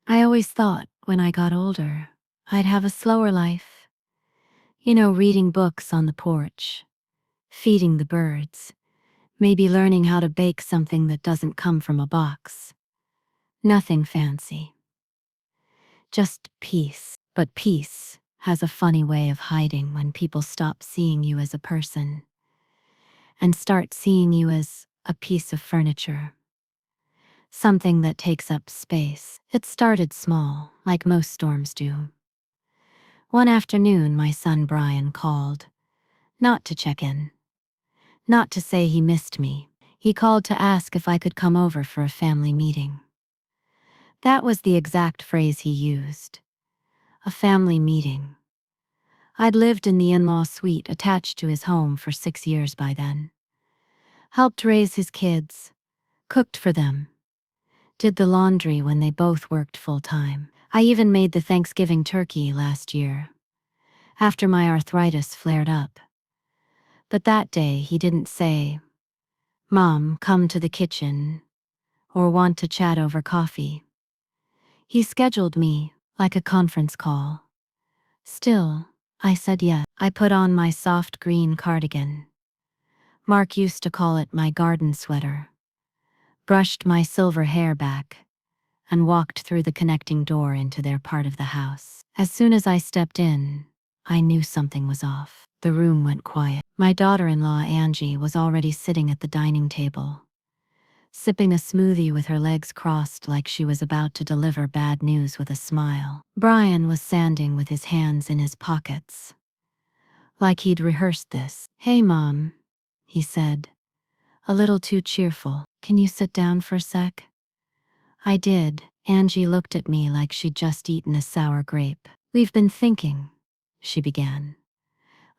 I always thought when I got older, I'd have a slower life. Reading books on the porch, feeding the birds, maybe learning how to bake something that doesn't come from a box. Nothing fancy. Just peace. But peace has a funny way of hiding when people stop seeing you as a person and start seeing you as a piece of furniture. Something that takes up space. It started small, like most storms do. One afternoon, my son Brian called. Not to check in. Not to say he missed me. He called to ask if I could come over for a family meeting. That was the exact phrase he used. A family meeting. I'd lived in the in-law suite attached to his home for 6 years by then. Helped raise his kids. Cooked for them. Did the laundry when they both worked full-time. I even made the Thanksgiving turkey last year, after my arthritis flared up. But that day he didn't say, "Mom, come to the kitchen," or want to chat over coffee. He scheduled me, like a conference call. Still, I said yes. I put on my soft green cardigan. Mark used to call it my garden sweater. Brushed my silver hair back, and walked through the connecting door into their part of the house. As soon as I stepped in, I knew something was off. The room went quiet. My daughter-in-law Angie was already sitting at the dining table, sipping a smoothie with her legs crossed like she was about to deliver bad news with a smile. Brian was standing with his hands in his pockets, like he'd rehearsed this. "Hey, Mom," he said, a little too cheerful. "Can you sit down for a sec?" I did. Angie looked at me like she'd just eaten a sour grape. "We've been thinking," she began,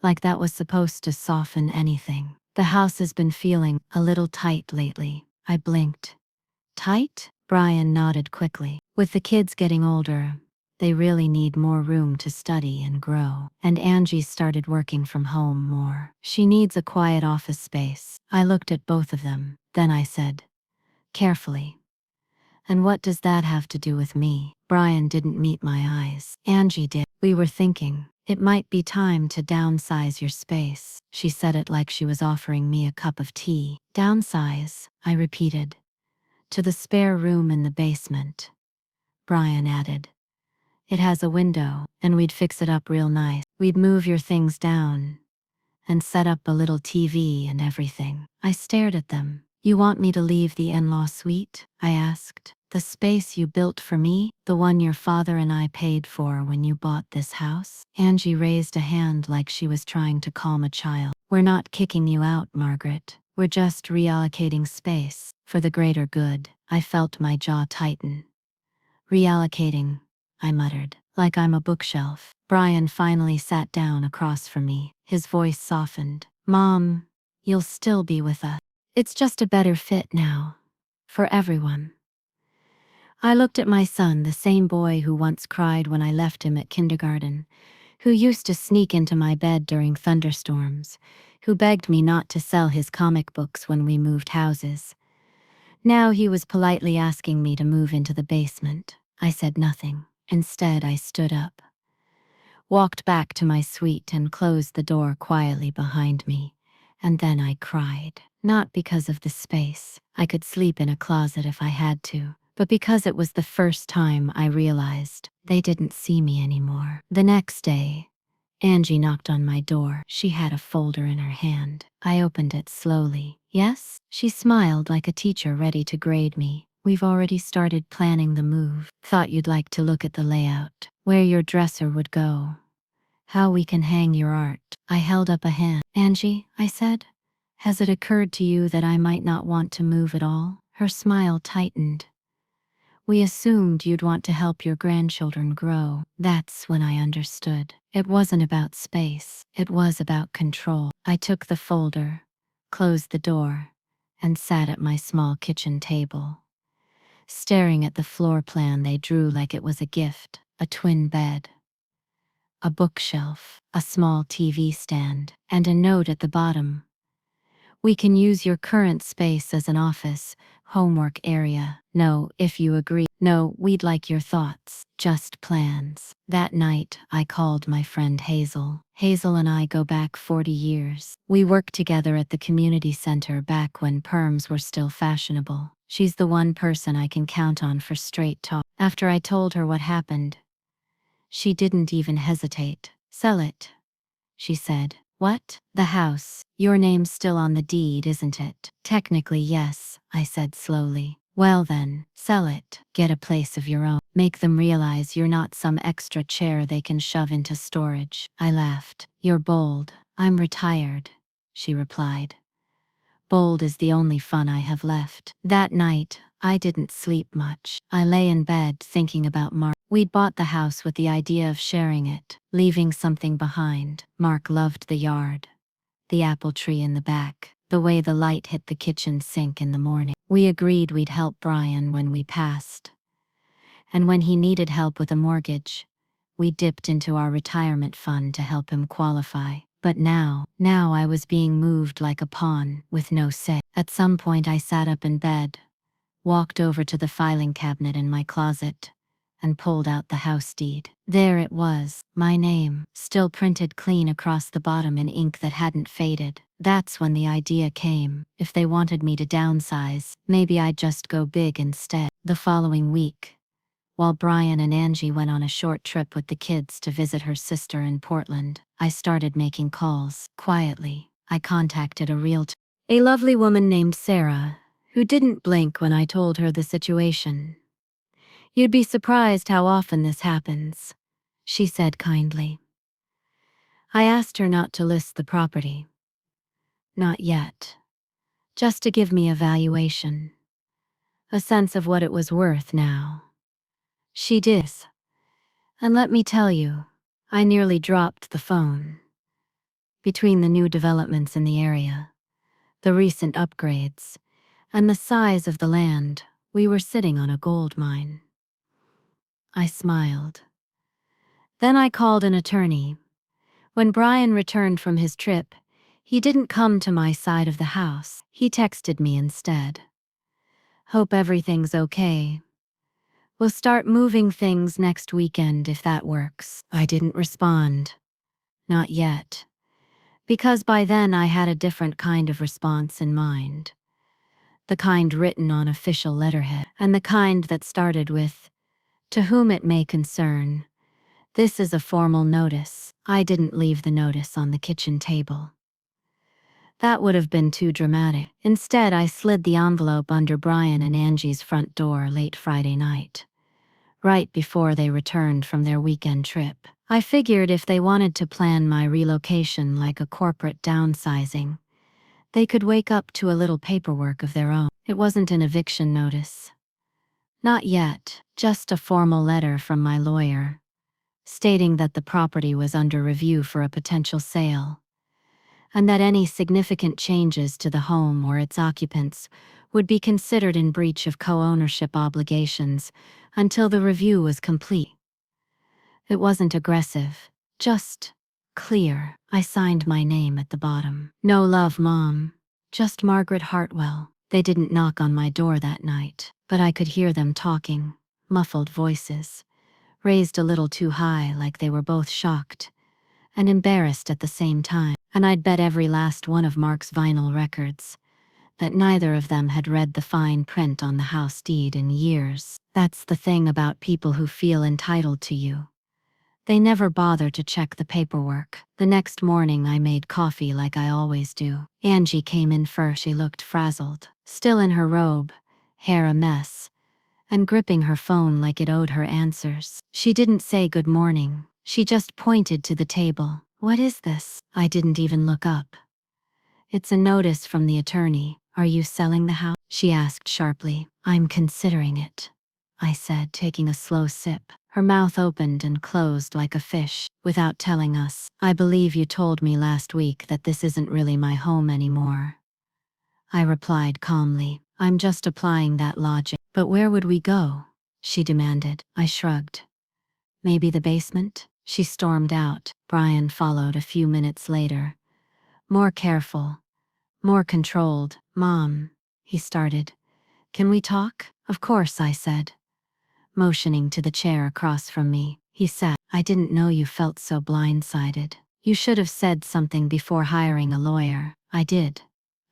like that was supposed to soften anything. "The house has been feeling a little tight lately." I blinked. "Tight?" Brian nodded quickly. "With the kids getting older, they really need more room to study and grow. And Angie started working from home more. She needs a quiet office space." I looked at both of them. Then I said, carefully, "And what does that have to do with me?" Brian didn't meet my eyes. Angie did. "We were thinking, it might be time to downsize your space." She said it like she was offering me a cup of tea. "Downsize," I repeated. "To the spare room in the basement." Brian added, "It has a window, and we'd fix it up real nice. We'd move your things down, and set up a little TV and everything." I stared at them. "You want me to leave the in-law suite?" I asked. "The space you built for me? The one your father and I paid for when you bought this house?" Angie raised a hand like she was trying to calm a child. "We're not kicking you out, Margaret. We're just reallocating space, for the greater good." I felt my jaw tighten. "Reallocating," I muttered, "like I'm a bookshelf." Brian finally sat down across from me. His voice softened. "Mom, you'll still be with us. It's just a better fit now. For everyone." I looked at my son, the same boy who once cried when I left him at kindergarten, who used to sneak into my bed during thunderstorms, who begged me not to sell his comic books when we moved houses. Now he was politely asking me to move into the basement. I said nothing. Instead, I stood up, walked back to my suite and closed the door quietly behind me. And then I cried. Not because of the space. I could sleep in a closet if I had to, but because it was the first time I realized they didn't see me anymore. The next day, Angie knocked on my door. She had a folder in her hand. I opened it slowly. "Yes?" She smiled like a teacher ready to grade me. "We've already started planning the move. Thought you'd like to look at the layout, where your dresser would go, how we can hang your art." I held up a hand. "Angie," I said, "has it occurred to you that I might not want to move at all?" Her smile tightened. "We assumed you'd want to help your grandchildren grow." That's when I understood. It wasn't about space. It was about control. I took the folder, closed the door, and sat at my small kitchen table, staring at the floor plan they drew like it was a gift. A twin bed, a bookshelf, a small TV stand, and a note at the bottom. We can use your current space as an office, homework area. No, if you agree. No, we'd like your thoughts, just plans. That night, I called my friend Hazel. Hazel and I go back 40 years. We worked together at the community center back when perms were still fashionable. She's the one person I can count on for straight talk. After I told her what happened, she didn't even hesitate. Sell it, she said. What? The house. Your name's still on the deed, isn't it? Technically, yes, I said slowly. Well then, sell it. Get a place of your own. Make them realize you're not some extra chair they can shove into storage. I laughed. You're bold. I'm retired, she replied. Bold is the only fun I have left. That night, I didn't sleep much. I lay in bed thinking about Mark. We'd bought the house with the idea of sharing it, leaving something behind. Mark loved the yard, the apple tree in the back, the way the light hit the kitchen sink in the morning. We agreed we'd help Brian when we passed. And when he needed help with a mortgage, we dipped into our retirement fund to help him qualify. But now I was being moved like a pawn, with no say. At some point I sat up in bed, walked over to the filing cabinet in my closet, and pulled out the house deed. There it was, my name, still printed clean across the bottom in ink that hadn't faded. That's when the idea came. If they wanted me to downsize, maybe I'd just go big instead. The following week, while Brian and Angie went on a short trip with the kids to visit her sister in Portland, I started making calls. Quietly, I contacted a lovely woman named Sarah, who didn't blink when I told her the situation. You'd be surprised how often this happens, she said kindly. I asked her not to list the property. Not yet. Just to give me a valuation. A sense of what it was worth now. She did. And let me tell you, I nearly dropped the phone. Between the new developments in the area, the recent upgrades, and the size of the land, we were sitting on a gold mine. I smiled. Then I called an attorney. When Brian returned from his trip, he didn't come to my side of the house. He texted me instead. Hope everything's okay. We'll start moving things next weekend if that works. I didn't respond. Not yet. Because by then I had a different kind of response in mind. The kind written on official letterhead, and the kind that started with, "To whom it may concern. This is a formal notice." I didn't leave the notice on the kitchen table. That would have been too dramatic. Instead, I slid the envelope under Brian and Angie's front door late Friday night, right before they returned from their weekend trip. I figured if they wanted to plan my relocation like a corporate downsizing, they could wake up to a little paperwork of their own. It wasn't an eviction notice. Not yet, just a formal letter from my lawyer, stating that the property was under review for a potential sale, and that any significant changes to the home or its occupants would be considered in breach of co-ownership obligations until the review was complete. It wasn't aggressive, just clear. I signed my name at the bottom. No love, Mom. Just Margaret Hartwell. They didn't knock on my door that night, but I could hear them talking, muffled voices, raised a little too high like they were both shocked and embarrassed at the same time. And I'd bet every last one of Mark's vinyl records that neither of them had read the fine print on the house deed in years. That's the thing about people who feel entitled to you. They never bother to check the paperwork. The next morning I made coffee like I always do. Angie came in first. She looked frazzled, still in her robe, hair a mess, and gripping her phone like it owed her answers. She didn't say good morning. She just pointed to the table. What is this? I didn't even look up. It's a notice from the attorney. Are you selling the house? She asked sharply. I'm considering it, I said, taking a slow sip. Her mouth opened and closed like a fish. Without telling us, I believe you told me last week that this isn't really my home anymore, I replied calmly. I'm just applying that logic. But where would we go? She demanded. I shrugged. Maybe the basement? She stormed out. Brian followed a few minutes later, more careful, more controlled. Mom, he started. Can we talk? Of course, I said, motioning to the chair across from me. He sat. I didn't know you felt so blindsided. You should have said something before hiring a lawyer. I did,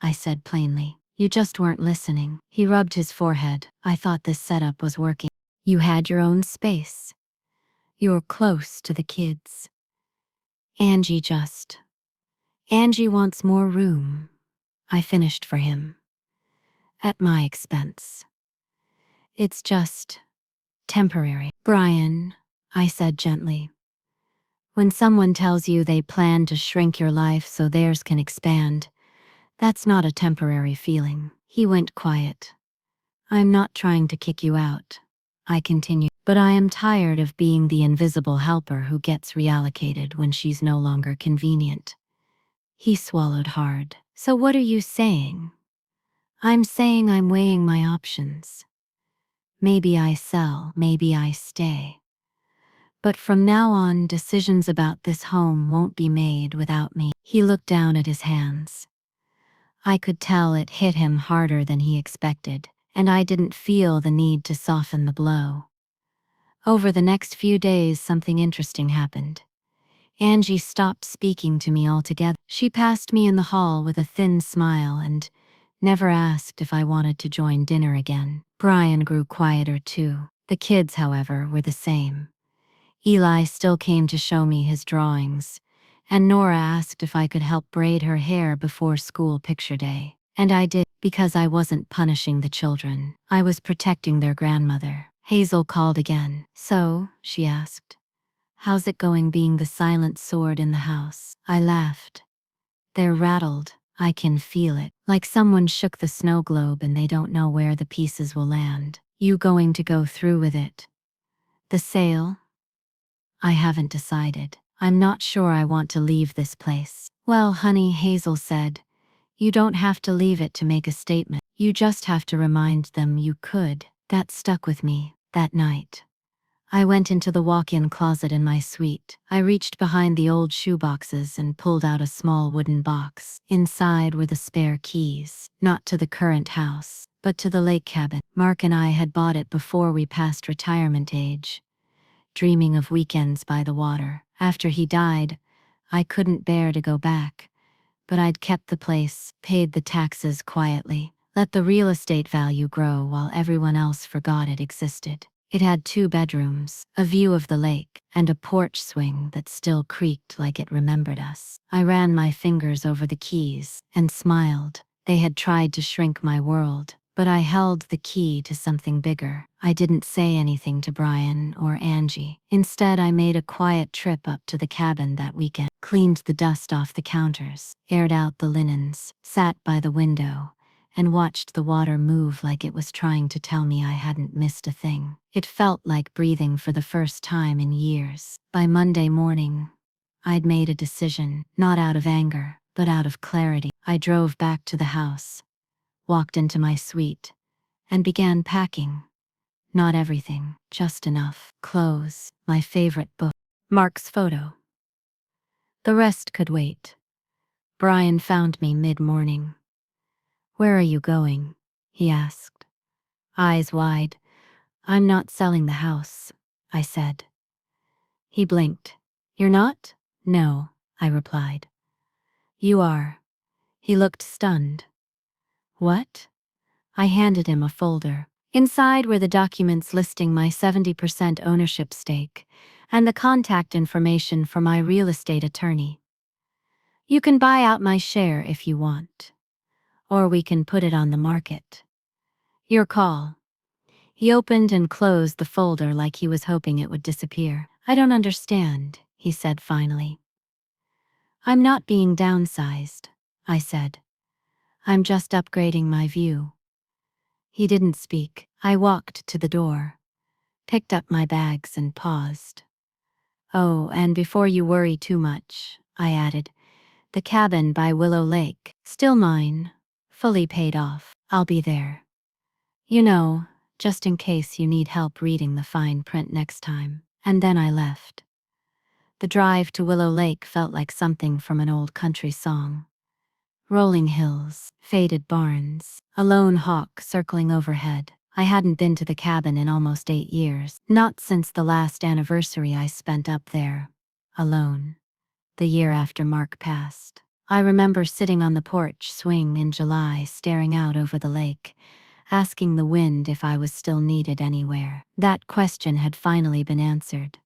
I said plainly. You just weren't listening. He rubbed his forehead. I thought this setup was working. You had your own space. You're close to the kids. Angie just. Angie wants more room. I finished for him. At my expense. It's just temporary. Brian, I said gently. When someone tells you they plan to shrink your life so theirs can expand, that's not a temporary feeling. He went quiet. I'm not trying to kick you out, I continued, but I am tired of being the invisible helper who gets reallocated when she's no longer convenient. He swallowed hard. So what are you saying? I'm saying I'm weighing my options. Maybe I sell, maybe I stay. But from now on, decisions about this home won't be made without me. He looked down at his hands. I could tell it hit him harder than he expected, and I didn't feel the need to soften the blow. Over the next few days, something interesting happened. Angie stopped speaking to me altogether. She passed me in the hall with a thin smile and never asked if I wanted to join dinner again. Brian grew quieter too. The kids, however, were the same. Eli still came to show me his drawings, and Nora asked if I could help braid her hair before school picture day. And I did, because I wasn't punishing the children. I was protecting their grandmother. Hazel called again. So, she asked, how's it going being the silent sword in the house? I laughed. They're rattled. I can feel it. Like someone shook the snow globe and they don't know where the pieces will land. You going to go through with it? The sale? I haven't decided. I'm not sure I want to leave this place. Well, honey, Hazel said, you don't have to leave it to make a statement. You just have to remind them you could. That stuck with me, that night. I went into the walk-in closet in my suite. I reached behind the old shoeboxes and pulled out a small wooden box. Inside were the spare keys, not to the current house, but to the lake cabin. Mark and I had bought it before we passed retirement age, dreaming of weekends by the water. After he died, I couldn't bear to go back, but I'd kept the place, paid the taxes quietly, let the real estate value grow while everyone else forgot it existed. It had 2 bedrooms, a view of the lake, and a porch swing that still creaked like it remembered us. I ran my fingers over the keys and smiled. They had tried to shrink my world, but I held the key to something bigger. I didn't say anything to Brian or Angie. Instead, I made a quiet trip up to the cabin that weekend, cleaned the dust off the counters, aired out the linens, sat by the window, and watched the water move like it was trying to tell me I hadn't missed a thing. It felt like breathing for the first time in years. By Monday morning, I'd made a decision, not out of anger, but out of clarity. I drove back to the house, walked into my suite, and began packing. Not everything, just enough. Clothes, my favorite book, Mark's photo. The rest could wait. Brian found me mid-morning. Where are you going? He asked. Eyes wide. I'm not selling the house, I said. He blinked. You're not? No, I replied. You are. He looked stunned. What? I handed him a folder. Inside were the documents listing my 70% ownership stake and the contact information for my real estate attorney. You can buy out my share if you want, or we can put it on the market. Your call. He opened and closed the folder like he was hoping it would disappear. I don't understand, he said finally. I'm not being downsized, I said. I'm just upgrading my view. He didn't speak. I walked to the door, picked up my bags and paused. Oh, and before you worry too much, I added, the cabin by Willow Lake, still mine, fully paid off. I'll be there. You know, just in case you need help reading the fine print next time. And then I left. The drive to Willow Lake felt like something from an old country song. Rolling hills, faded barns, a lone hawk circling overhead. I hadn't been to the cabin in almost 8 years, not since the last anniversary I spent up there, alone, the year after Mark passed. I remember sitting on the porch swing in July staring out over the lake, asking the wind if I was still needed anywhere. That question had finally been answered.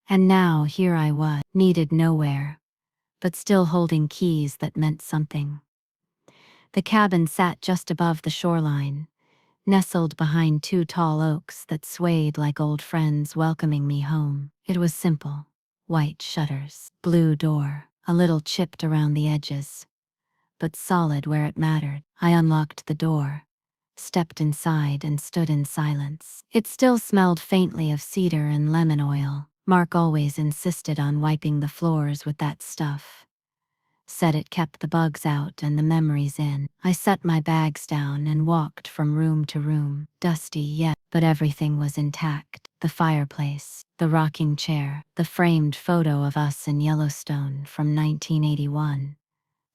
And now here I was, needed nowhere, but still holding keys that meant something. The cabin sat just above the shoreline, nestled behind 2 tall oaks that swayed like old friends welcoming me home. It was simple. White shutters, blue door, a little chipped around the edges, but solid where it mattered. I unlocked the door, stepped inside and stood in silence. It still smelled faintly of cedar and lemon oil. Mark always insisted on wiping the floors with that stuff. Said it kept the bugs out and the memories in. I set my bags down and walked from room to room, dusty yet, but everything was intact. The fireplace, the rocking chair, the framed photo of us in Yellowstone from 1981,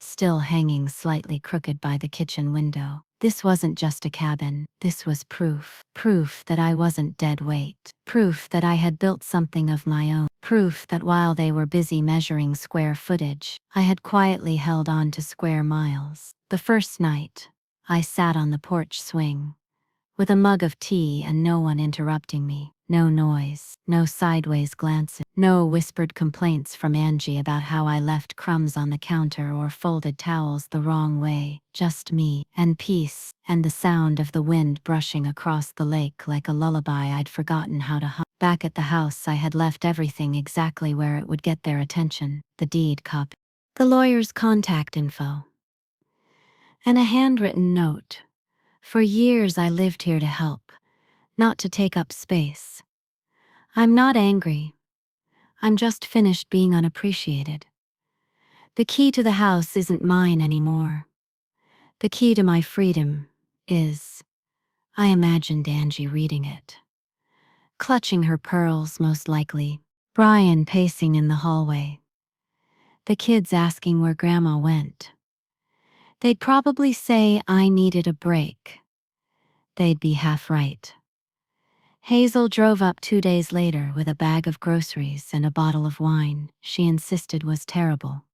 still hanging slightly crooked by the kitchen window. This wasn't just a cabin, this was proof. Proof that I wasn't dead weight. Proof that I had built something of my own. Proof that while they were busy measuring square footage, I had quietly held on to square miles. The first night, I sat on the porch swing, with a mug of tea and no one interrupting me. No noise, no sideways glances, no whispered complaints from Angie about how I left crumbs on the counter or folded towels the wrong way. Just me, and peace, and the sound of the wind brushing across the lake like a lullaby I'd forgotten how to hum. Back at the house I had left everything exactly where it would get their attention. The deed copy, the lawyer's contact info, and a handwritten note. For years I lived here to help, not to take up space. I'm not angry. I'm just finished being unappreciated. The key to the house isn't mine anymore. The key to my freedom is. I imagined Angie reading it, clutching her pearls most likely, Brian pacing in the hallway, the kids asking where Grandma went. They'd probably say I needed a break. They'd be half right. Hazel drove up 2 days later with a bag of groceries and a bottle of wine she insisted was terrible,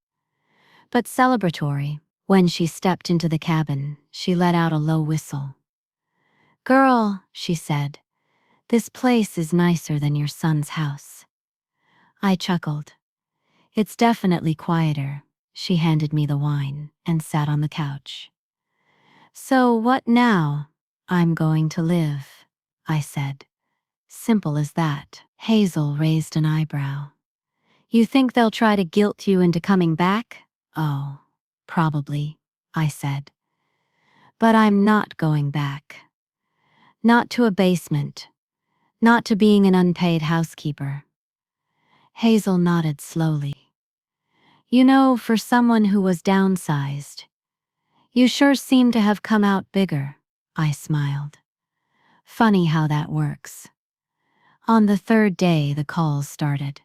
but celebratory. When she stepped into the cabin, she let out a low whistle. "Girl," she said, "this place is nicer than your son's house." I chuckled. "It's definitely quieter." She handed me the wine and sat on the couch. "So what now?" "I'm going to live," I said. Simple as that. Hazel raised an eyebrow. "You think they'll try to guilt you into coming back?" "Oh, probably," I said. "But I'm not going back. Not to a basement. Not to being an unpaid housekeeper." Hazel nodded slowly. "You know, for someone who was downsized, you sure seem to have come out bigger." I smiled. Funny how that works. On the 3rd day the calls started.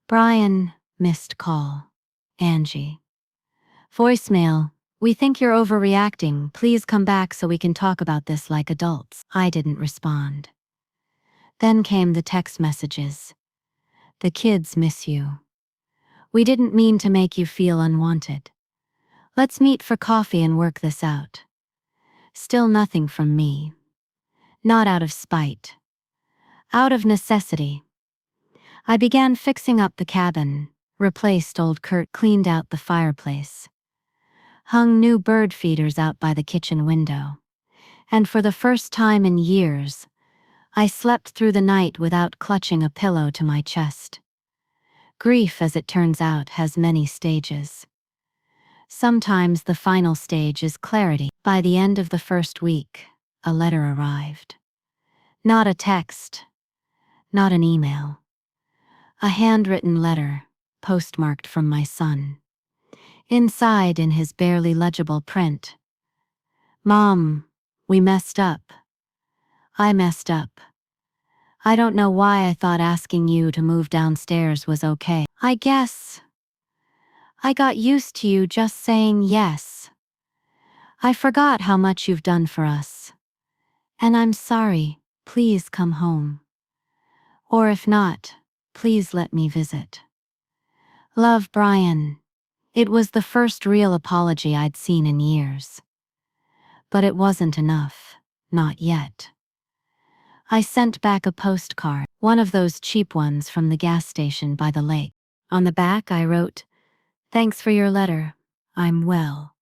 "Brian, missed call. Angie. Voicemail, we think you're overreacting. Please come back so we can talk about this like adults." I didn't respond. Then came the text messages. "The kids miss you. We didn't mean to make you feel unwanted. Let's meet for coffee and work this out." Still nothing from me. Not out of spite. Out of necessity. I began fixing up the cabin, replaced old Kurt, cleaned out the fireplace, hung new bird feeders out by the kitchen window, and for the first time in years, I slept through the night without clutching a pillow to my chest. Grief, as it turns out, has many stages. Sometimes the final stage is clarity. By the end of the first week, a letter arrived. Not a text, not an email. A handwritten letter, postmarked from my son. Inside, in his barely legible print, "Mom, we messed up. I messed up. I don't know why I thought asking you to move downstairs was okay. I guess I got used to you just saying yes. I forgot how much you've done for us. And I'm sorry, please come home. Or if not, please let me visit. Love, Brian. It was the first real apology I'd seen in years. But it wasn't enough. Not yet. I sent back a postcard, one of those cheap ones from the gas station by the lake. On the back I wrote, "Thanks for your letter. I'm well.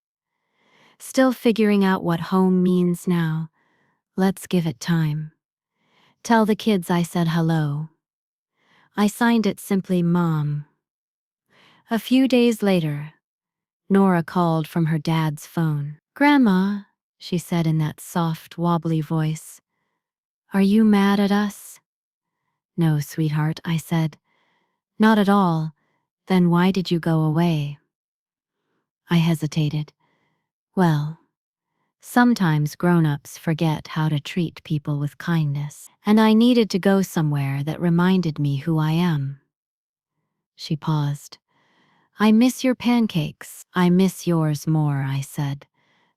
Still figuring out what home means now. Let's give it time. Tell the kids I said hello." I signed it simply Mom. A few days later, Nora called from her dad's phone. "Grandma," she said in that soft, wobbly voice, "are you mad at us?" "No, sweetheart," I said. "Not at all. Then why did you go away?" I hesitated. Well, sometimes grown-ups forget how to treat people with kindness, and I needed to go somewhere that reminded me who I am. She paused. "I miss your pancakes. I miss yours more," I said,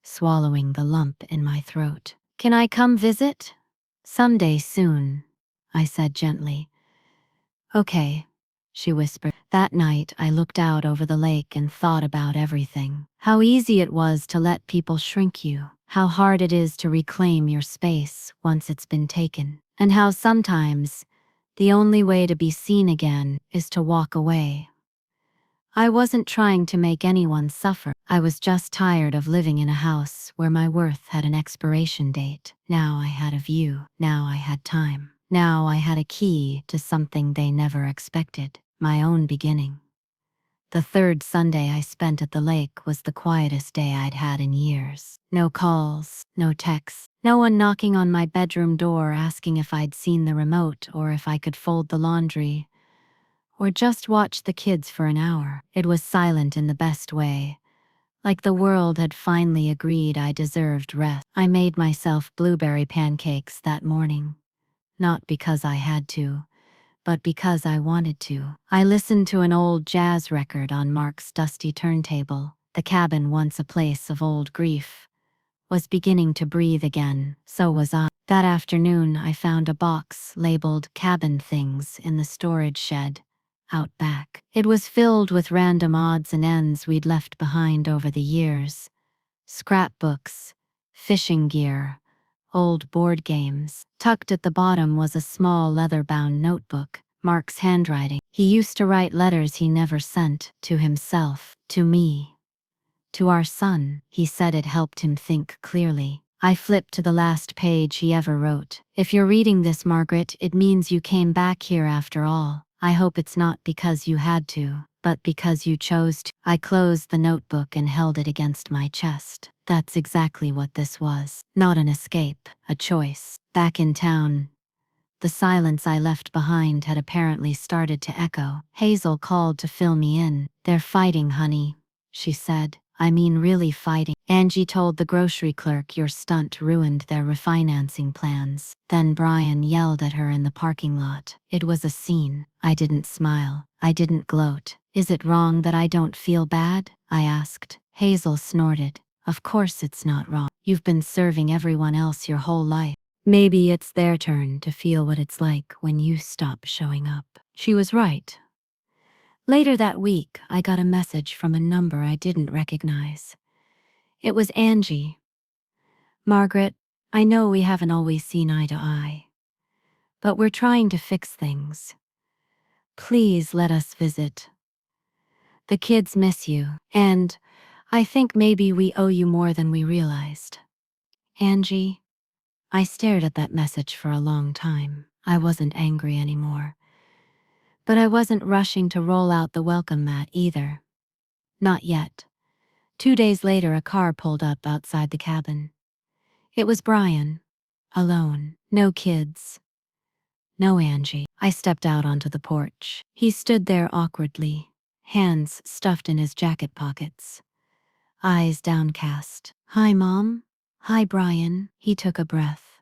swallowing the lump in my throat. "Can I come visit?" "Someday soon," I said gently. "Okay," she whispered. That night I looked out over the lake and thought about everything. How easy it was to let people shrink you. How hard it is to reclaim your space once it's been taken. And how sometimes the only way to be seen again is to walk away. I wasn't trying to make anyone suffer. I was just tired of living in a house where my worth had an expiration date. Now I had a view. Now I had time. Now I had a key to something they never expected, my own beginning. The third Sunday I spent at the lake was the quietest day I'd had in years. No calls, no texts, no one knocking on my bedroom door asking if I'd seen the remote or if I could fold the laundry, or just watch the kids for an hour. It was silent in the best way, like the world had finally agreed I deserved rest. I made myself blueberry pancakes that morning, not because I had to, but because I wanted to. I listened to an old jazz record on Mark's dusty turntable. The cabin, once a place of old grief, was beginning to breathe again. So was I. That afternoon I found a box labeled "Cabin Things" in the storage shed out back. It was filled with random odds and ends we'd left behind over the years. Scrapbooks, fishing gear, old board games. Tucked at the bottom was a small leather-bound notebook, Mark's handwriting. He used to write letters he never sent, to himself, to me, to our son. He said it helped him think clearly. I flipped to the last page he ever wrote. "If you're reading this, Margaret, it means you came back here after all. I hope it's not because you had to, but because you chose to." I closed the notebook and held it against my chest. That's exactly what this was. Not an escape, a choice. Back in town, the silence I left behind had apparently started to echo. Hazel called to fill me in. "They're fighting, honey," she said. "I mean really fighting. Angie told the grocery clerk your stunt ruined their refinancing plans." Then Brian yelled at her in the parking lot. It was a scene. I didn't smile. I didn't gloat. "Is it wrong that I don't feel bad?" I asked. Hazel snorted. "Of course it's not wrong. You've been serving everyone else your whole life. Maybe it's their turn to feel what it's like when you stop showing up." She was right. Later that week, I got a message from a number I didn't recognize. It was Angie. "Margaret, I know we haven't always seen eye to eye, but we're trying to fix things. Please let us visit. The kids miss you, and I think maybe we owe you more than we realized." Angie. I stared at that message for a long time. I wasn't angry anymore. But I wasn't rushing to roll out the welcome mat either. Not yet. 2 days later, a car pulled up outside the cabin. It was Brian. Alone. No kids. No Angie. I stepped out onto the porch. He stood there awkwardly, hands stuffed in his jacket pockets, eyes downcast. "Hi, Mom." "Hi, Brian." He took a breath.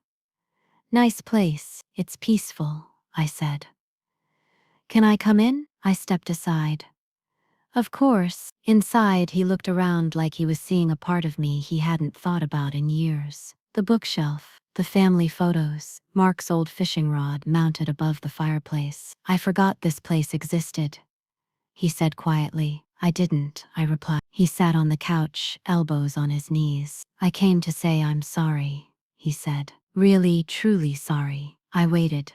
"Nice place. It's peaceful," I said. "Can I come in?" I stepped aside. Of course. Inside, he looked around like he was seeing a part of me he hadn't thought about in years. The bookshelf, the family photos, Mark's old fishing rod mounted above the fireplace. I forgot this place existed, he said quietly. I didn't, I replied. He sat on the couch, elbows on his knees. I came to say I'm sorry, he said. Really, truly sorry. I waited.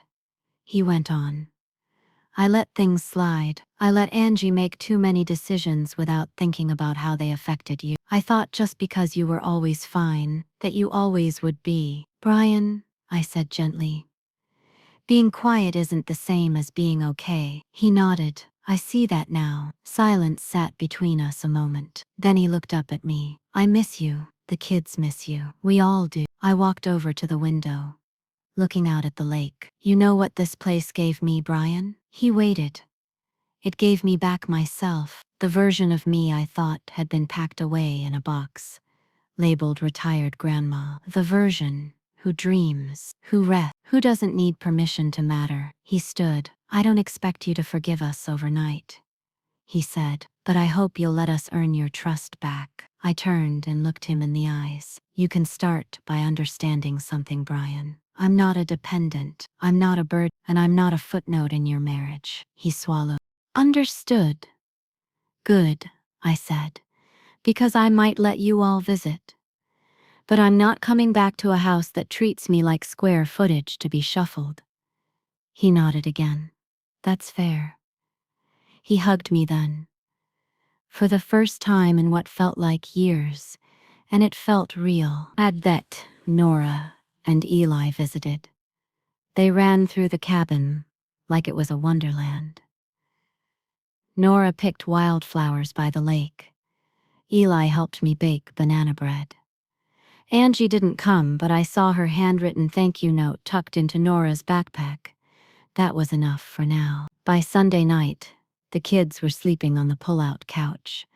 He went on. I let things slide. I let Angie make too many decisions without thinking about how they affected you. I thought just because you were always fine, that you always would be. Brian, I said gently. Being quiet isn't the same as being okay. He nodded. I see that now. Silence sat between us a moment. Then he looked up at me. I miss you. The kids miss you. We all do. I walked over to the window, looking out at the lake. You know what this place gave me, Brian? He waited. It gave me back myself, the version of me I thought had been packed away in a box, labeled retired grandma. The version who dreams, who rests, who doesn't need permission to matter. He stood. I don't expect you to forgive us overnight, he said, but I hope you'll let us earn your trust back. I turned and looked him in the eyes. You can start by understanding something, Brian. I'm not a dependent, I'm not a bird, and I'm not a footnote in your marriage. He swallowed. Understood. Good, I said, because I might let you all visit. But I'm not coming back to a house that treats me like square footage to be shuffled. He nodded again. That's fair. He hugged me then. For the first time in what felt like years, and it felt real. At that, Nora and Eli visited. They ran through the cabin like it was a wonderland. Nora picked wildflowers by the lake. Eli helped me bake banana bread. Angie didn't come, but I saw her handwritten thank you note tucked into Nora's backpack. That was enough for now. By Sunday night, the kids were sleeping on the pull-out couch.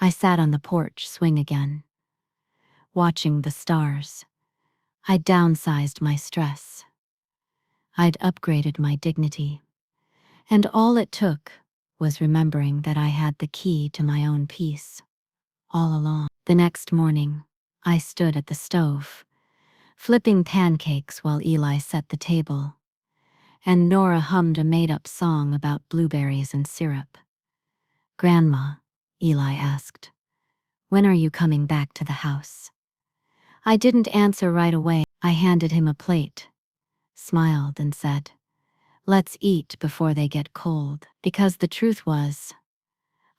I sat on the porch swing again, watching the stars. I'd downsized my stress. I'd upgraded my dignity. And all it took was remembering that I had the key to my own peace all along. The next morning, I stood at the stove, flipping pancakes while Eli set the table, and Nora hummed a made-up song about blueberries and syrup. Grandma, Eli asked, when are you coming back to the house? I didn't answer right away. I handed him a plate, smiled and said, let's eat before they get cold. Because the truth was,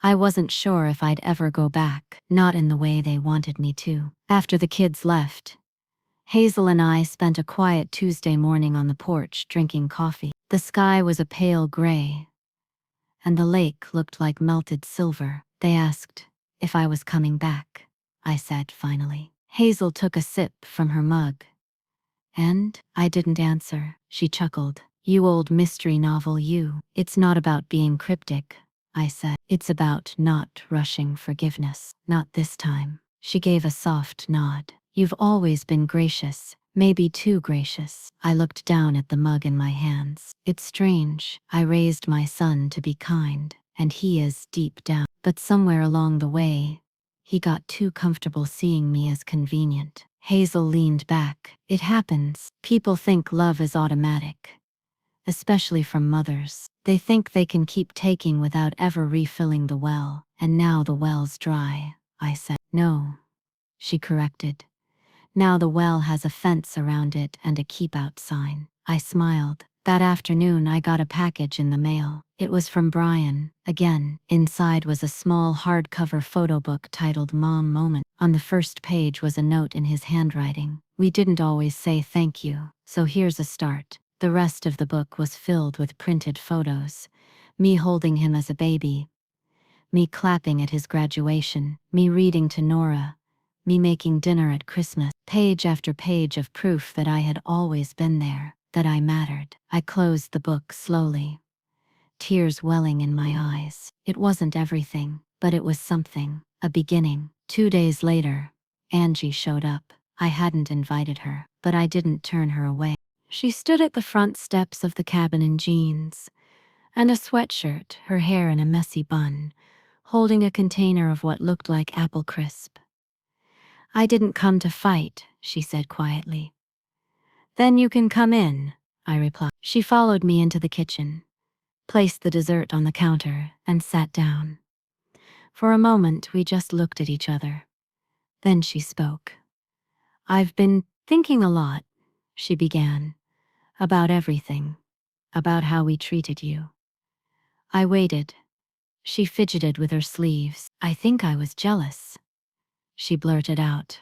I wasn't sure if I'd ever go back, not in the way they wanted me to. After the kids left, Hazel and I spent a quiet Tuesday morning on the porch drinking coffee. The sky was a pale gray, and the lake looked like melted silver. They asked if I was coming back. I said finally. Hazel took a sip from her mug. And I didn't answer. She chuckled. You old mystery novel, you. It's not about being cryptic, I said. It's about not rushing forgiveness. Not this time. She gave a soft nod. You've always been gracious, maybe too gracious. I looked down at the mug in my hands. It's strange. I raised my son to be kind, and he is deep down. But somewhere along the way, he got too comfortable seeing me as convenient. Hazel leaned back. It happens. People think love is automatic, especially from mothers. They think they can keep taking without ever refilling the well. And now the well's dry, I said. No, she corrected. Now the well has a fence around it and a keep-out sign. I smiled. That afternoon I got a package in the mail. It was from Brian, again. Inside was a small hardcover photo book titled Mom Moment. On the first page was a note in his handwriting. We didn't always say thank you, so here's a start. The rest of the book was filled with printed photos. Me holding him as a baby, me clapping at his graduation, me reading to Nora, me making dinner at Christmas. Page after page of proof that I had always been there, that I mattered. I closed the book slowly, tears welling in my eyes. It wasn't everything, but it was something, a beginning. 2 days later, Angie showed up. I hadn't invited her, but I didn't turn her away. She stood at the front steps of the cabin in jeans and a sweatshirt, her hair in a messy bun, holding a container of what looked like apple crisp. "I didn't come to fight," she said quietly. "Then you can come in," I replied. She followed me into the kitchen, placed the dessert on the counter, and sat down. For a moment, we just looked at each other. Then she spoke. "I've been thinking a lot," she began, "about everything, about how we treated you." I waited. She fidgeted with her sleeves. "I think I was jealous," she blurted out.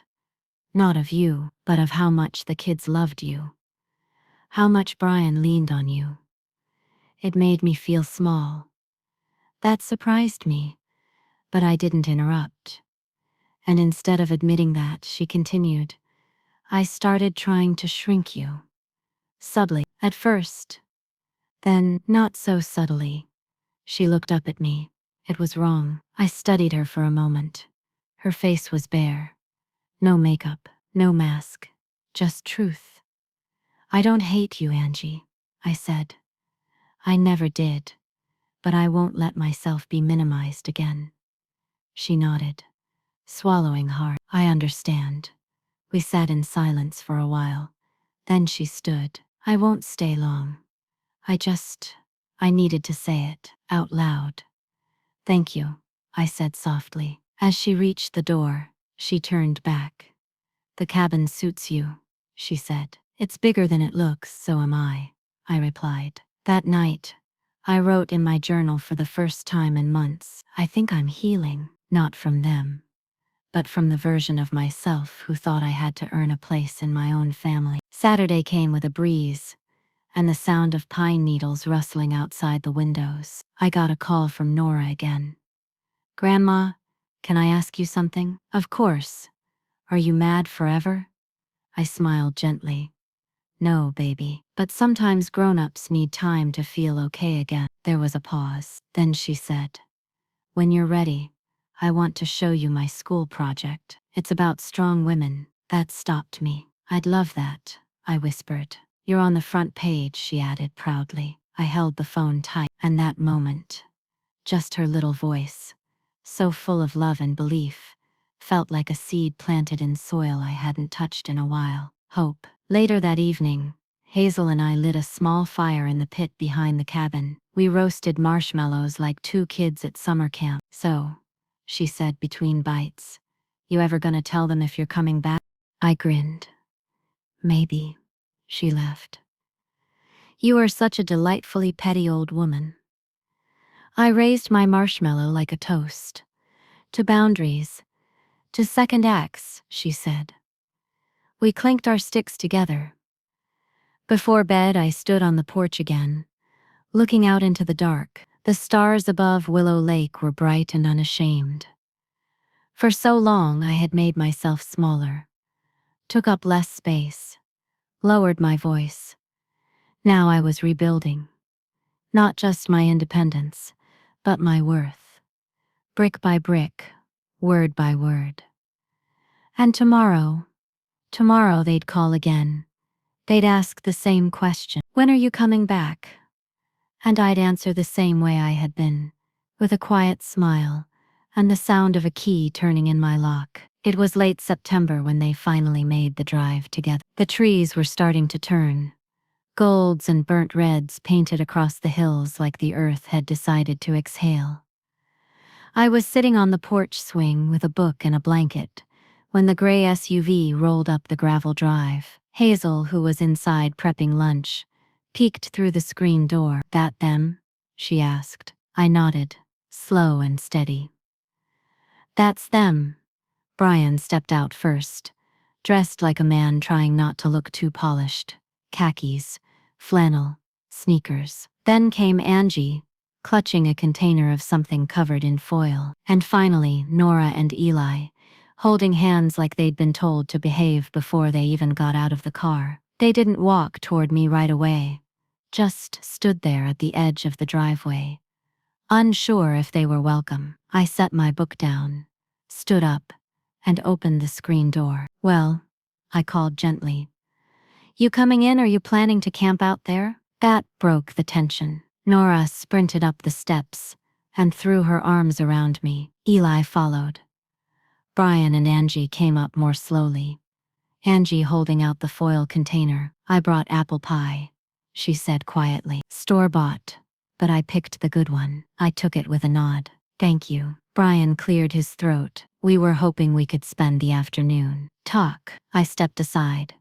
"Not of you, but of how much the kids loved you. How much Brian leaned on you. It made me feel small." That surprised me, but I didn't interrupt. And instead of admitting that, she continued, "I started trying to shrink you. Subtly, at first. Then, not so subtly." She looked up at me. It was wrong. I studied her for a moment. Her face was bare. No makeup, no mask, just truth. "I don't hate you, Angie," I said. "I never did, but I won't let myself be minimized again." She nodded, swallowing hard. "I understand." We sat in silence for a while. Then she stood. "I won't stay long. I needed to say it, out loud." "Thank you," I said softly. As she reached the door, she turned back. "The cabin suits you," she said. "It's bigger than it looks, so am I replied. That night, I wrote in my journal for the first time in months. I think I'm healing, not from them, but from the version of myself who thought I had to earn a place in my own family. Saturday came with a breeze, and the sound of pine needles rustling outside the windows. I got a call from Nora again. "Grandma, can I ask you something?" "Of course. Are you mad forever?" I smiled gently. "No, baby. But sometimes grown-ups need time to feel okay again." There was a pause. Then she said, "When you're ready, I want to show you my school project. It's about strong women." That stopped me. "I'd love that," I whispered. "You're on the front page," she added proudly. I held the phone tight, and that moment, just her little voice, so full of love and belief, felt like a seed planted in soil I hadn't touched in a while. Hope. Later that evening, Hazel and I lit a small fire in the pit behind the cabin. We roasted marshmallows like two kids at summer camp. "So," she said between bites, "you ever gonna tell them if you're coming back?" I grinned. "Maybe," she laughed. "You are such a delightfully petty old woman." I raised my marshmallow like a toast. "To boundaries. To second acts," she said. We clinked our sticks together. Before bed, I stood on the porch again, looking out into the dark. The stars above Willow Lake were bright and unashamed. For so long, I had made myself smaller, took up less space, lowered my voice. Now I was rebuilding. Not just my independence, but my worth. Brick by brick, word by word. And tomorrow they'd call again. They'd ask the same question. "When are you coming back?" And I'd answer the same way I had been, with a quiet smile and the sound of a key turning in my lock. It was late September when they finally made the drive together. The trees were starting to turn. Golds and burnt reds painted across the hills like the earth had decided to exhale. I was sitting on the porch swing with a book and a blanket when the gray SUV rolled up the gravel drive. Hazel, who was inside prepping lunch, peeked through the screen door. "That them?" she asked. I nodded, slow and steady. "That's them." Brian stepped out first, dressed like a man trying not to look too polished. Khakis, flannel, sneakers. Then came Angie, clutching a container of something covered in foil. And finally, Nora and Eli, holding hands like they'd been told to behave before they even got out of the car. They didn't walk toward me right away, just stood there at the edge of the driveway, unsure if they were welcome. I set my book down, stood up, and opened the screen door. "Well," I called gently. "You coming in, or you planning to camp out there?" That broke the tension. Nora sprinted up the steps, and threw her arms around me. Eli followed. Brian and Angie came up more slowly. Angie holding out the foil container. "I brought apple pie," she said quietly. "Store-bought, but I picked the good one." I took it with a nod. "Thank you." Brian cleared his throat. "We were hoping we could spend the afternoon. Talk." I stepped aside.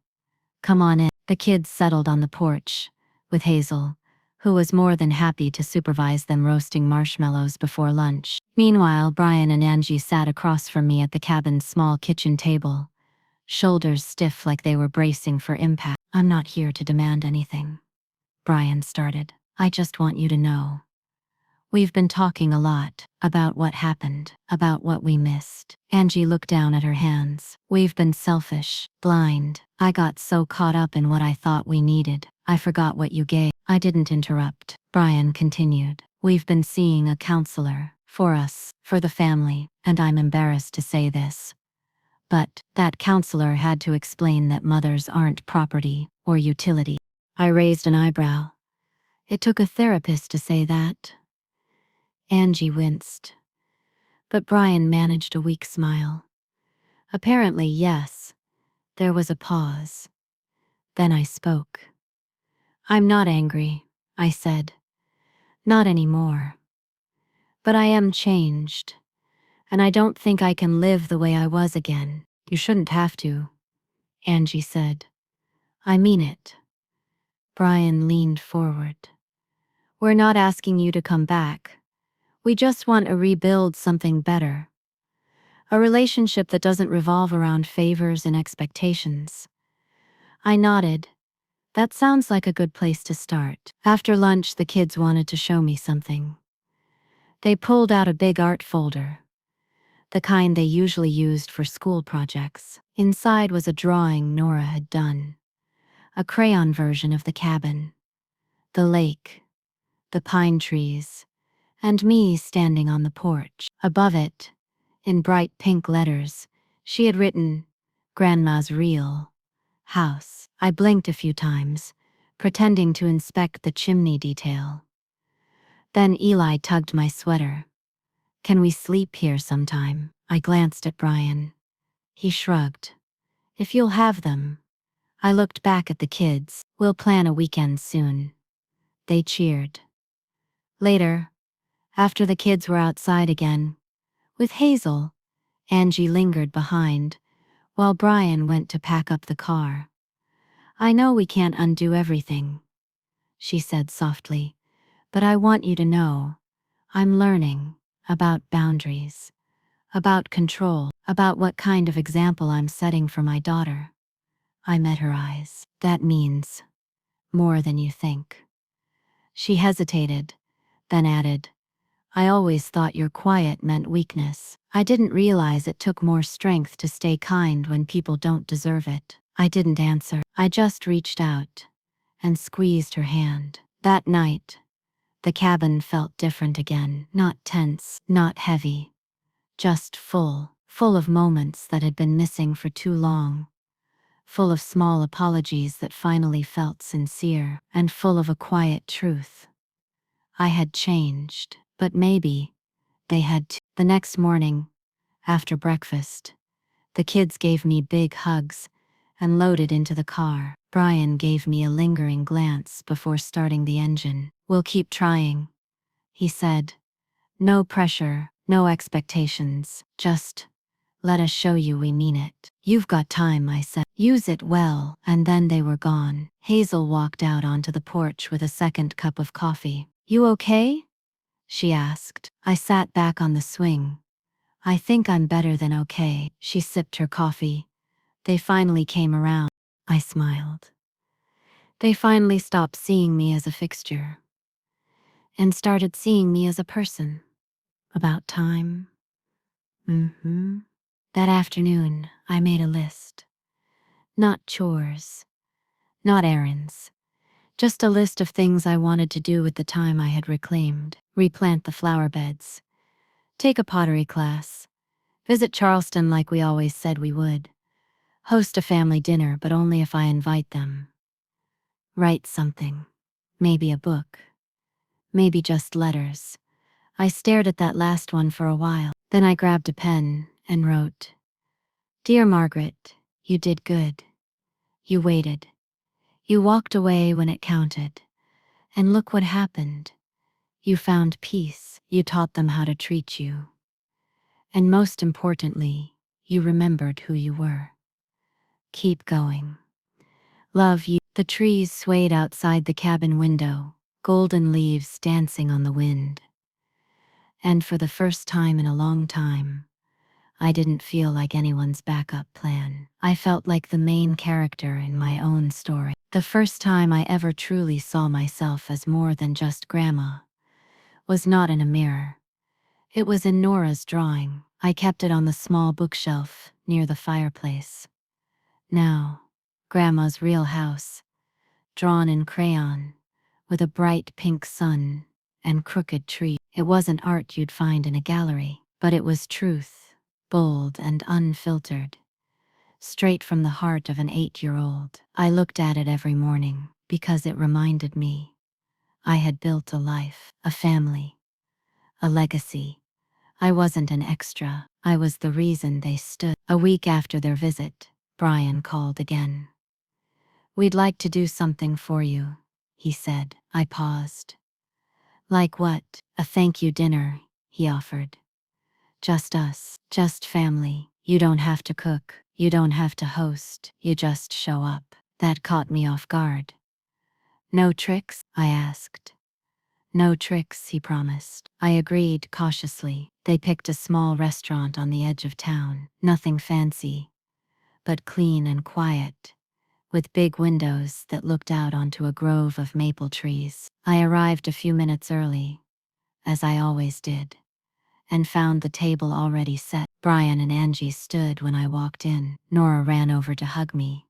"Come on in." The kids settled on the porch, with Hazel, who was more than happy to supervise them roasting marshmallows before lunch. Meanwhile, Brian and Angie sat across from me at the cabin's small kitchen table, shoulders stiff like they were bracing for impact. "I'm not here to demand anything," Brian started. "I just want you to know. We've been talking a lot about what happened, about what we missed." Angie looked down at her hands. "We've been selfish, blind. I got so caught up in what I thought we needed. I forgot what you gave." I didn't interrupt. Brian continued. "We've been seeing a counselor. For us, for the family, and I'm embarrassed to say this, but that counselor had to explain that mothers aren't property or utility." I raised an eyebrow. "It took a therapist to say that?" Angie winced, but Brian managed a weak smile. "Apparently, yes." There was a pause. Then I spoke. "I'm not angry," I said. "Not anymore. But I am changed, and I don't think I can live the way I was again." "You shouldn't have to," Angie said. "I mean it." Brian leaned forward. "We're not asking you to come back. We just want to rebuild something better. A relationship that doesn't revolve around favors and expectations." I nodded. "That sounds like a good place to start." After lunch, the kids wanted to show me something. They pulled out a big art folder, the kind they usually used for school projects. Inside was a drawing Nora had done, a crayon version of the cabin, the lake, the pine trees, and me standing on the porch. Above it, in bright pink letters, she had written, "Grandma's real house." I blinked a few times, pretending to inspect the chimney detail. Then Eli tugged my sweater. "Can we sleep here sometime?" I glanced at Brian. He shrugged. "If you'll have them." I looked back at the kids. "We'll plan a weekend soon." They cheered. Later, after the kids were outside again, with Hazel, Angie lingered behind, while Brian went to pack up the car. "I know we can't undo everything," she said softly, "but I want you to know, I'm learning about boundaries, about control, about what kind of example I'm setting for my daughter." I met her eyes. "That means more than you think." She hesitated, then added, "I always thought your quiet meant weakness. I didn't realize it took more strength to stay kind when people don't deserve it." I didn't answer. I just reached out and squeezed her hand. That night, the cabin felt different again. Not tense, not heavy, just full of moments that had been missing for too long. Full of small apologies that finally felt sincere, and full of a quiet truth. I had changed, but maybe they had too. The next morning, after breakfast, the kids gave me big hugs and loaded into the car. Brian gave me a lingering glance before starting the engine. "We'll keep trying," he said. "No pressure, no expectations, just let us show you we mean it." "You've got time," I said. "Use it well." And then they were gone. Hazel walked out onto the porch with a second cup of coffee. "You okay?" she asked. I sat back on the swing. "I think I'm better than okay." She sipped her coffee. "They finally came around." I smiled. "They finally stopped seeing me as a fixture and started seeing me as a person." About time. That afternoon, I made a list. Not chores, not errands. Just a list of things I wanted to do with the time I had reclaimed. Replant the flower beds. Take a pottery class. Visit Charleston like we always said we would. Host a family dinner, but only if I invite them. Write something. Maybe a book. Maybe just letters. I stared at that last one for a while. Then I grabbed a pen and wrote, "Dear Margaret, you did good. You waited. You walked away when it counted. And look what happened. You found peace. You taught them how to treat you. And most importantly, you remembered who you were. Keep going. Love you." The trees swayed outside the cabin window, golden leaves dancing on the wind. And for the first time in a long time, I didn't feel like anyone's backup plan. I felt like the main character in my own story. The first time I ever truly saw myself as more than just Grandma was not in a mirror. It was in Nora's drawing. I kept it on the small bookshelf near the fireplace. Now, Grandma's real house, drawn in crayon, with a bright pink sun and crooked tree. It wasn't art you'd find in a gallery, but it was truth, bold and unfiltered, straight from the heart of an 8-year-old. I looked at it every morning because it reminded me I had built a life, a family, a legacy. I wasn't an extra. I was the reason they stood. A week after their visit, Brian called again. "We'd like to do something for you," he said. I paused. "Like what?" "A thank you dinner," he offered. "Just us, just family. You don't have to cook, you don't have to host, you just show up." That caught me off guard. "No tricks?" I asked. "No tricks," he promised. I agreed cautiously. They picked a small restaurant on the edge of town. Nothing fancy, but clean and quiet, with big windows that looked out onto a grove of maple trees. I arrived a few minutes early, as I always did, and found the table already set. Brian and Angie stood when I walked in. Nora ran over to hug me,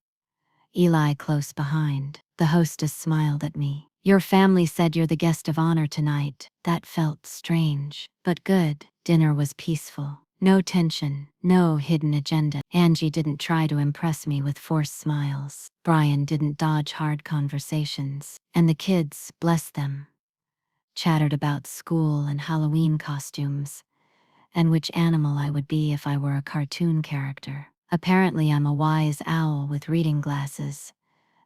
Eli close behind. The hostess smiled at me. "Your family said you're the guest of honor tonight." That felt strange, but good. Dinner was peaceful. No tension, no hidden agenda. Angie didn't try to impress me with forced smiles. Brian didn't dodge hard conversations. And the kids, bless them, chattered about school and Halloween costumes, and which animal I would be if I were a cartoon character. Apparently I'm a wise owl with reading glasses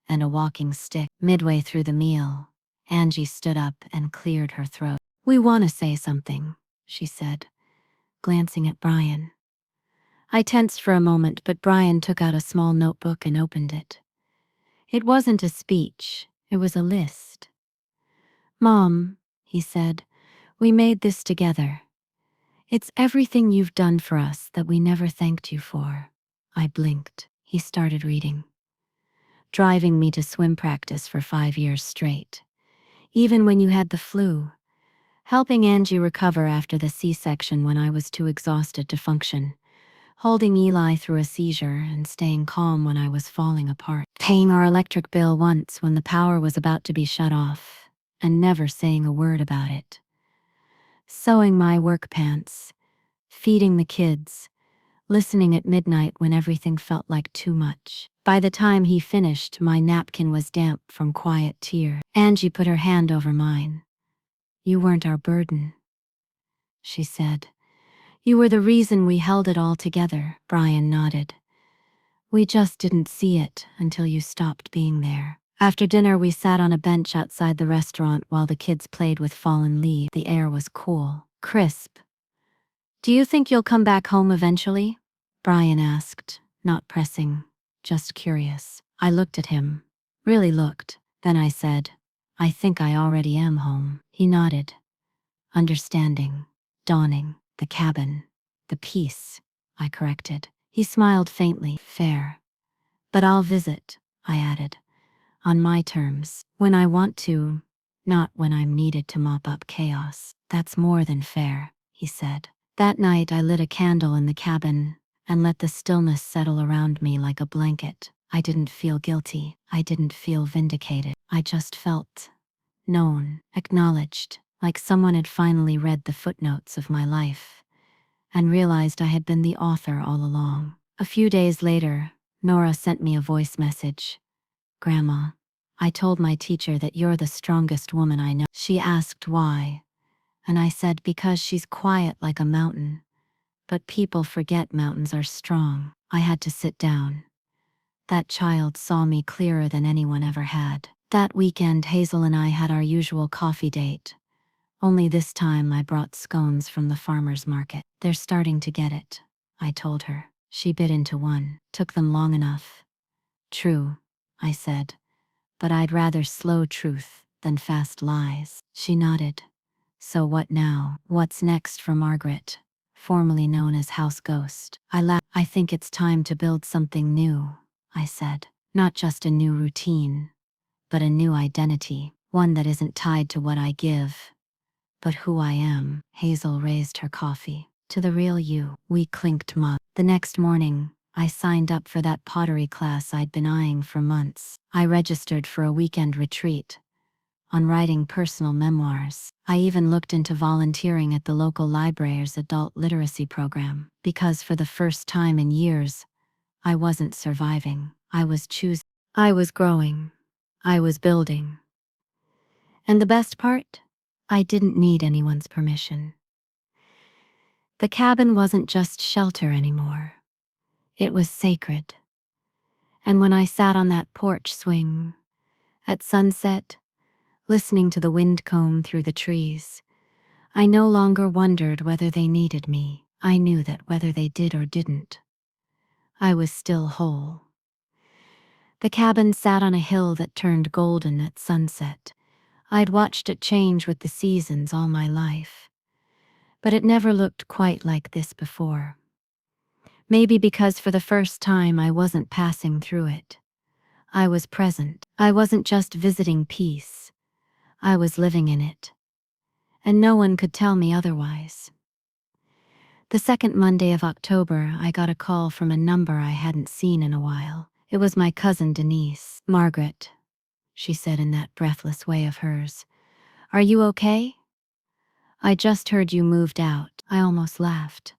and a walking stick. Midway through the meal, Angie stood up and cleared her throat. "We want to say something," she said, glancing at Brian. I tensed for a moment, but Brian took out a small notebook and opened it. It wasn't a speech, it was a list. "Mom," he said, "we made this together. It's everything you've done for us that we never thanked you for." I blinked. He started reading. "Driving me to swim practice for 5 years straight, even when you had the flu. Helping Angie recover after the C-section when I was too exhausted to function. Holding Eli through a seizure and staying calm when I was falling apart. Paying our electric bill once when the power was about to be shut off, and never saying a word about it. Sewing my work pants, feeding the kids, listening at midnight when everything felt like too much." By the time he finished, my napkin was damp from quiet tears. Angie put her hand over mine. "You weren't our burden," she said. "You were the reason we held it all together." Brian nodded. "We just didn't see it until you stopped being there." After dinner, we sat on a bench outside the restaurant while the kids played with fallen leaves. The air was cool, crisp. "Do you think you'll come back home eventually?" Brian asked, not pressing, just curious. I looked at him, really looked. Then I said, "I think I already am home." He nodded, understanding, dawning. "The cabin, the peace," I corrected. He smiled faintly. "Fair. But I'll visit," I added, "on my terms, when I want to, not when I'm needed to mop up chaos." "That's more than fair," he said. That night I lit a candle in the cabin and let the stillness settle around me like a blanket. I didn't feel guilty. I didn't feel vindicated. I just felt known, acknowledged, like someone had finally read the footnotes of my life and realized I had been the author all along. A few days later, Nora sent me a voice message. "Grandma, I told my teacher that you're the strongest woman I know." She asked why, And I said, because she's quiet like a mountain. But people forget mountains are strong. I had to sit down. That child saw me clearer than anyone ever had. That weekend, Hazel and I had our usual coffee date. Only this time I brought scones from the farmer's market. They're starting to get it, I told her. She bit into one. Took them long enough. True, I said, but I'd rather slow truth than fast lies. She nodded. So what now? What's next for Margaret, formerly known as House Ghost? I laughed. I think it's time to build something new, I said. Not just a new routine, but a new identity. One that isn't tied to what I give, but who I am. Hazel raised her coffee. To the real you. We clinked mug. The next morning, I signed up for that pottery class I'd been eyeing for months. I registered for a weekend retreat on writing personal memoirs. I even looked into volunteering at the local library's adult literacy program, because for the first time in years, I wasn't surviving. I was choosing. I was growing. I was building. And the best part? I didn't need anyone's permission. The cabin wasn't just shelter anymore. It was sacred. And when I sat on that porch swing at sunset, listening to the wind comb through the trees, I no longer wondered whether they needed me. I knew that whether they did or didn't, I was still whole. The cabin sat on a hill that turned golden at sunset. I'd watched it change with the seasons all my life, but it never looked quite like this before. Maybe because for the first time I wasn't passing through it. I was present. I wasn't just visiting peace. I was living in it. And no one could tell me otherwise. The second Monday of October, I got a call from a number I hadn't seen in a while. It was my cousin Denise. Margaret, she said in that breathless way of hers. Are you okay? I just heard you moved out. I almost laughed.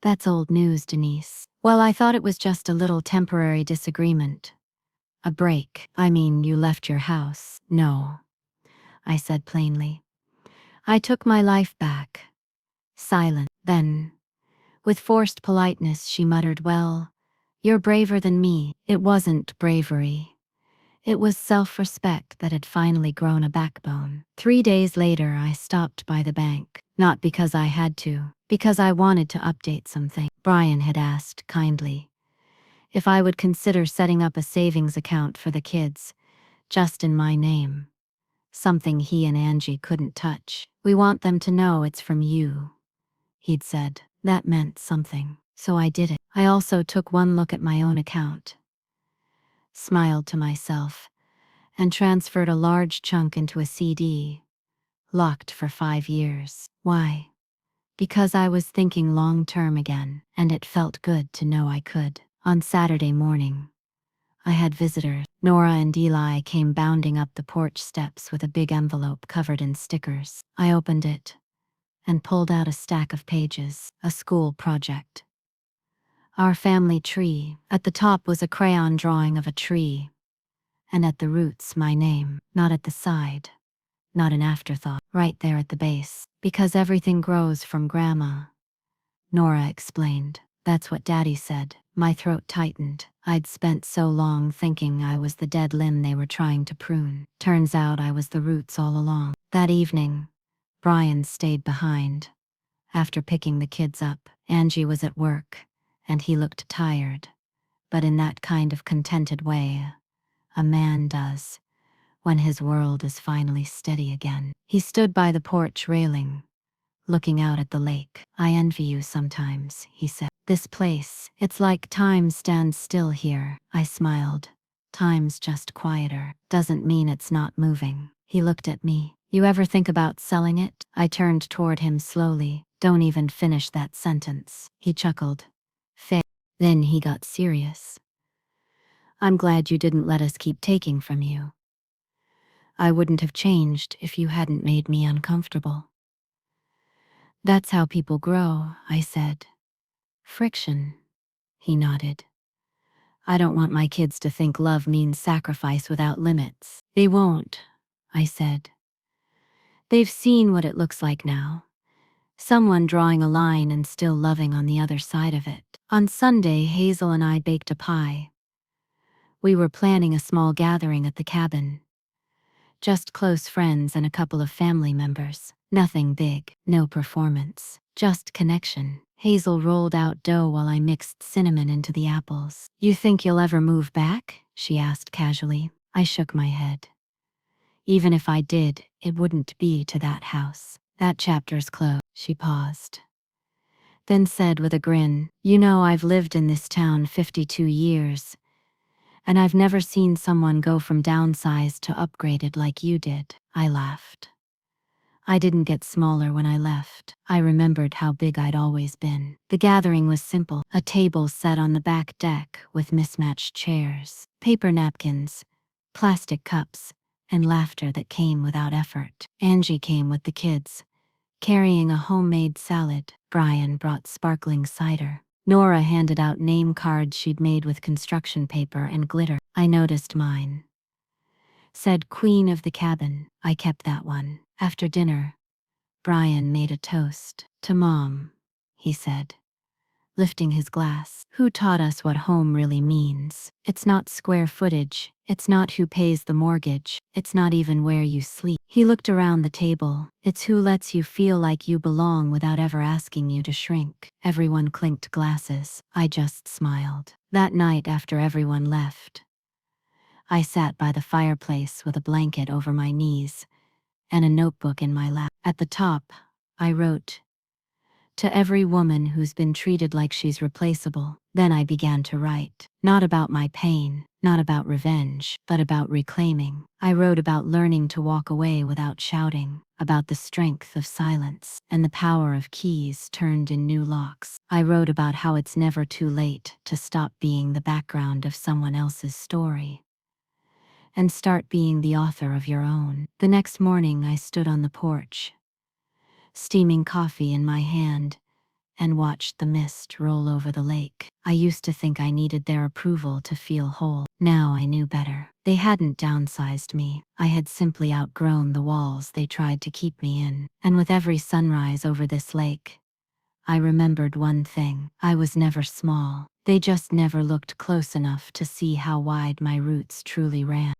That's old news, Denise. Well, I thought it was just a little temporary disagreement. A break. I mean, you left your house. No, I said plainly. I took my life back. Silent. Then, with forced politeness, she muttered, well, you're braver than me. It wasn't bravery. It was self-respect that had finally grown a backbone. 3 days later, I stopped by the bank. Not because I had to, because I wanted to update something. Brian had asked kindly if I would consider setting up a savings account for the kids, just in my name. Something he and Angie couldn't touch. We want them to know it's from you, he'd said. That meant something. So I did it. I also took one look at my own account, smiled to myself, and transferred a large chunk into a CD, locked for 5 years. Why? Because I was thinking long-term again, and it felt good to know I could. On Saturday morning, I had visitors. Nora and Eli came bounding up the porch steps with a big envelope covered in stickers. I opened it and pulled out a stack of pages, a school project. Our family tree. At the top was a crayon drawing of a tree, and at the roots my name. Not at the side, not an afterthought, right there at the base. Because everything grows from Grandma, Nora explained. That's what Daddy said. My throat tightened. I'd spent so long thinking I was the dead limb they were trying to prune. Turns out I was the roots all along. That evening, Brian stayed behind. After picking the kids up, Angie was at work, and he looked tired, but in that kind of contented way a man does when his world is finally steady again. He stood by the porch railing, looking out at the lake. I envy you sometimes, he said. This place, it's like time stands still here. I smiled. Time's just quieter. Doesn't mean it's not moving. He looked at me. You ever think about selling it? I turned toward him slowly. Don't even finish that sentence. He chuckled. Fair. Then he got serious. I'm glad you didn't let us keep taking from you. I wouldn't have changed if you hadn't made me uncomfortable. That's how people grow, I said. Friction. He nodded. I don't want my kids to think love means sacrifice without limits. They won't, I said. They've seen what it looks like now. Someone drawing a line and still loving on the other side of it. On Sunday, Hazel and I baked a pie. We were planning a small gathering at the cabin. Just close friends and a couple of family members. Nothing big, no performance, just connection. Hazel rolled out dough while I mixed cinnamon into the apples. "You think you'll ever move back?" she asked casually. I shook my head. "Even if I did, it wouldn't be to that house. That chapter's closed." She paused, then said with a grin, "You know, I've lived in this town 52 years, and I've never seen someone go from downsized to upgraded like you did." I laughed. I didn't get smaller when I left. I remembered how big I'd always been. The gathering was simple. A table set on the back deck with mismatched chairs, paper napkins, plastic cups, and laughter that came without effort. Angie came with the kids, carrying a homemade salad. Brian brought sparkling cider. Nora handed out name cards she'd made with construction paper and glitter. I noticed mine said Queen of the Cabin. I kept that one. After dinner, Brian made a toast. "To Mom," he said, lifting his glass. "Who taught us what home really means? It's not square footage. It's not who pays the mortgage. It's not even where you sleep." He looked around the table. "It's who lets you feel like you belong without ever asking you to shrink." Everyone clinked glasses. I just smiled. That night, after everyone left, I sat by the fireplace with a blanket over my knees and a notebook in my lap. At the top, I wrote, "To every woman who's been treated like she's replaceable." Then I began to write. Not about my pain, not about revenge, but about reclaiming. I wrote about learning to walk away without shouting, about the strength of silence and the power of keys turned in new locks. I wrote about how it's never too late to stop being the background of someone else's story and start being the author of your own. The next morning, I stood on the porch, steaming coffee in my hand, and watched the mist roll over the lake. I used to think I needed their approval to feel whole. Now I knew better. They hadn't downsized me. I had simply outgrown the walls they tried to keep me in. And with every sunrise over this lake, I remembered one thing. I was never small. They just never looked close enough to see how wide my roots truly ran.